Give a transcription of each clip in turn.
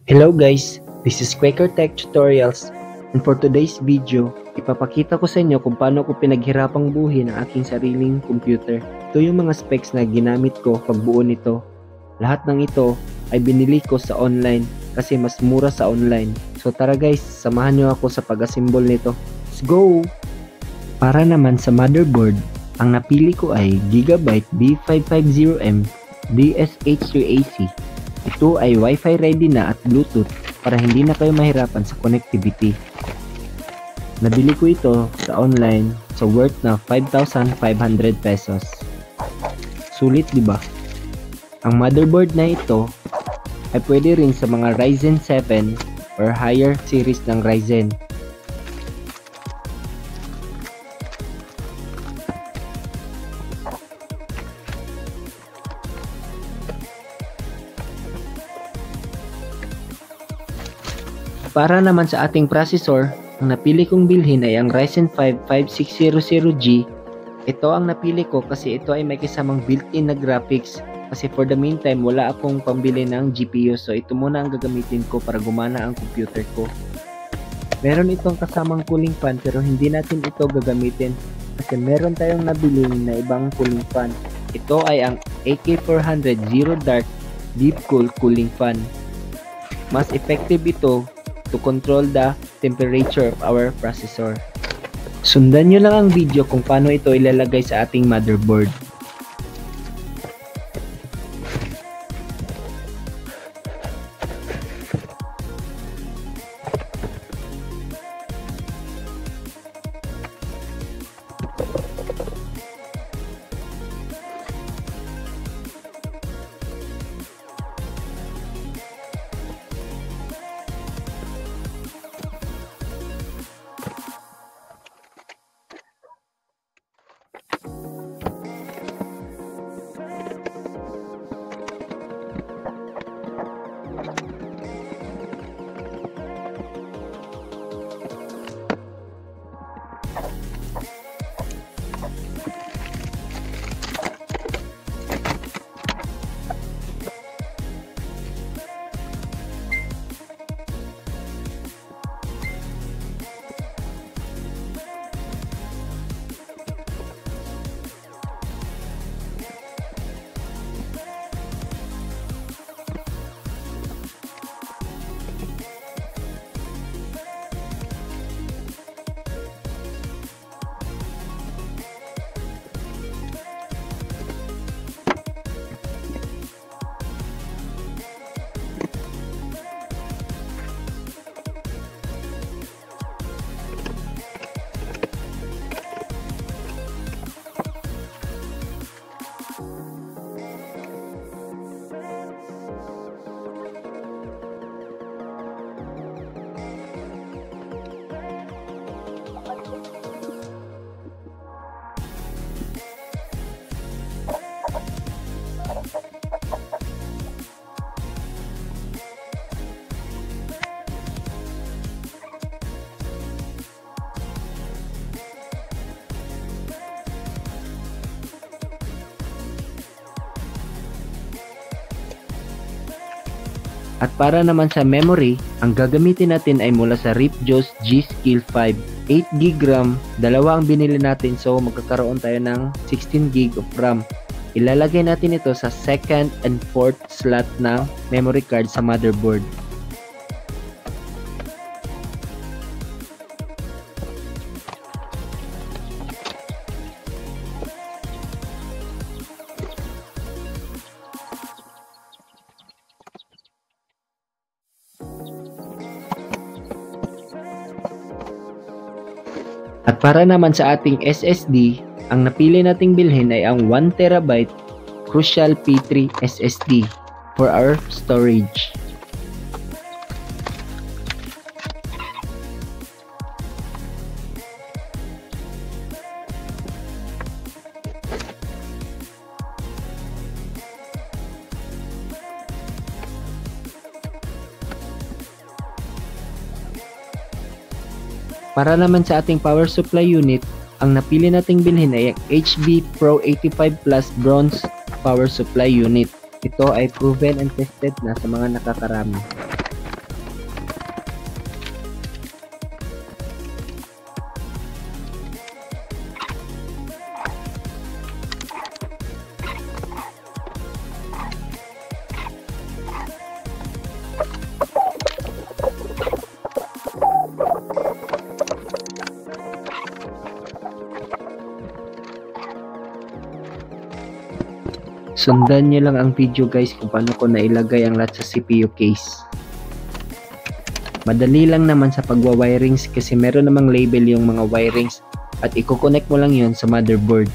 Hello guys, this is Quaker Tech Tutorials, and for today's video, ipapakita ko sa inyo kung paano ko pinaghirapang buuin ang aking sariling computer. Ito yung mga specs na ginamit ko pagbuo nito. Lahat ng ito ay binili ko sa online kasi mas mura sa online. So tara guys, samahan nyo ako sa pag-assemble nito. Let's go! Para naman sa motherboard, ang napili ko ay Gigabyte B550M DSH2AC. Ito ay Wi-Fi ready na at Bluetooth para hindi na kayo mahirapan sa connectivity. Nabili ko ito sa online sa worth na 5,500 pesos. Sulit, di ba? Ang motherboard na ito ay pwede rin sa mga Ryzen 7 or higher series ng Ryzen. Para naman sa ating processor, ang napili kong bilhin ay ang Ryzen 5 5600G. Ito ang napili ko kasi ito ay may kasamang built-in na graphics kasi for the meantime wala akong pambili ng GPU, so ito muna ang gagamitin ko para gumana ang computer ko. Meron itong kasamang cooling fan pero hindi natin ito gagamitin kasi meron tayong nabili na ibang cooling fan. Ito ay ang AK400 Zero Dark Deep Cool Cooling Fan. Mas effective ito to control the temperature of our processor. Sundan nyo lang ang video kung paano ito ilalagay sa ating motherboard. At para naman sa memory, ang gagamitin natin ay mula sa Ripjos G-Skill 5. 8GB RAM, dalawa ang binili natin, so magkakaroon tayo ng 16GB of RAM. Ilalagay natin ito sa second and fourth slot ng memory card sa motherboard. At para naman sa ating SSD, ang napili nating bilhin ay ang 1TB Crucial P3 SSD for our storage. Para naman sa ating power supply unit, Ang napili nating bilhin ay HB Pro 85 Plus Bronze Power Supply Unit. Ito ay proven and tested na sa mga nakakarami. Sundan nyo lang ang video guys kung paano ko nailagay ang lahat sa CPU case. Madali lang naman sa pagwa-wirings kasi meron namang label yung mga wirings at i-connect mo lang yon sa motherboard.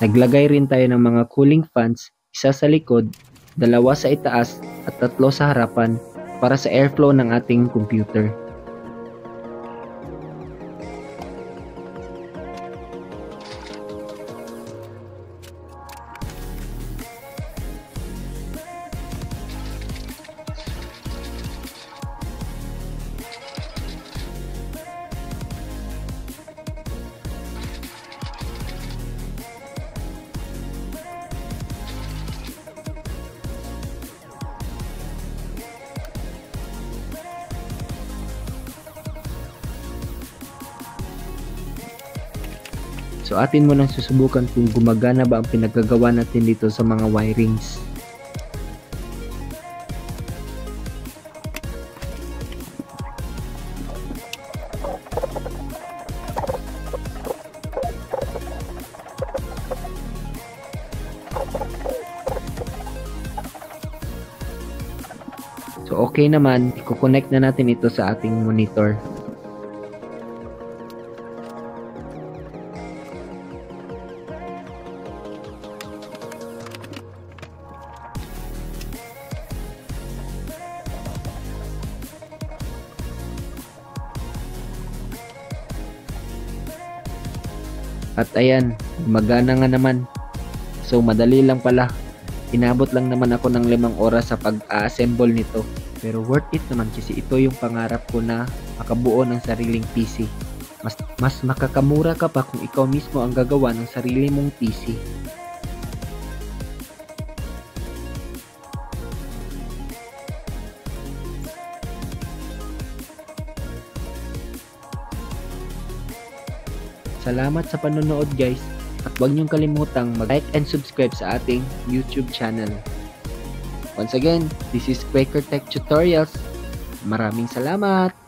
Naglagay rin tayo ng mga cooling fans, isa sa likod, dalawa sa itaas at tatlo sa harapan para sa airflow ng ating computer. So atin mo nang susubukan kung gumagana ba ang pinagagawa natin dito sa mga wirings. So okay naman, i-connect na natin ito sa ating monitor. At ayan, gumagana nga naman. So madali lang pala. Inabot lang naman ako ng 5 oras sa pag-assemble nito. Pero worth it naman kasi ito yung pangarap ko na makabuo ng sariling PC. Mas makakamura ka pa kung ikaw mismo ang gagawa ng sarili mong PC. Salamat sa panonood guys at huwag niyong kalimutang mag-like and subscribe sa ating YouTube channel. Once again, this is Quaker Tech Tutorials. Maraming salamat!